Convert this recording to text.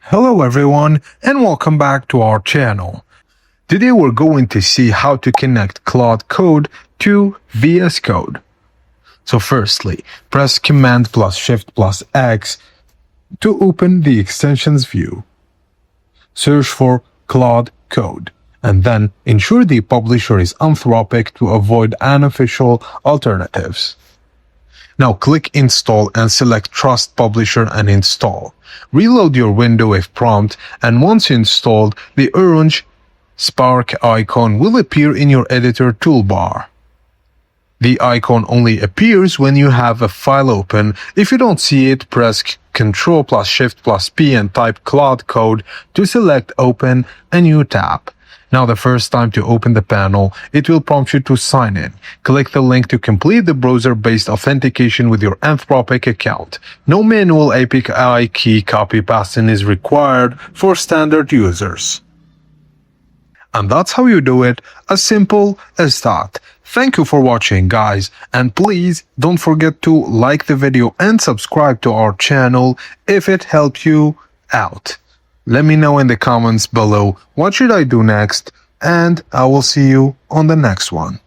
Hello everyone and welcome back to our channel. Today we're going to see how to connect Claude code to VSCode. So firstly, press Command plus Shift plus X to open the extensions view. Search for Claude code and then ensure the publisher is Anthropic to avoid unofficial alternatives. Now click Install and select Trust Publisher and install. Reload your window if prompt, and once installed, the orange spark icon will appear in your editor toolbar. The icon only appears when you have a file open. If you don't see it, press Ctrl plus Shift plus P and type Claude code to select Open a new tab. Now the first time to open the panel, it will prompt you to sign in. Click the link to complete the browser-based authentication with your Anthropic account. No manual API key copy pasting is required for standard users. And that's how you do it, as simple as that. Thank you for watching, guys, and please don't forget to like the video and subscribe to our channel if it helped you out. Let me know in the comments below what should I do next, and I will see you on the next one.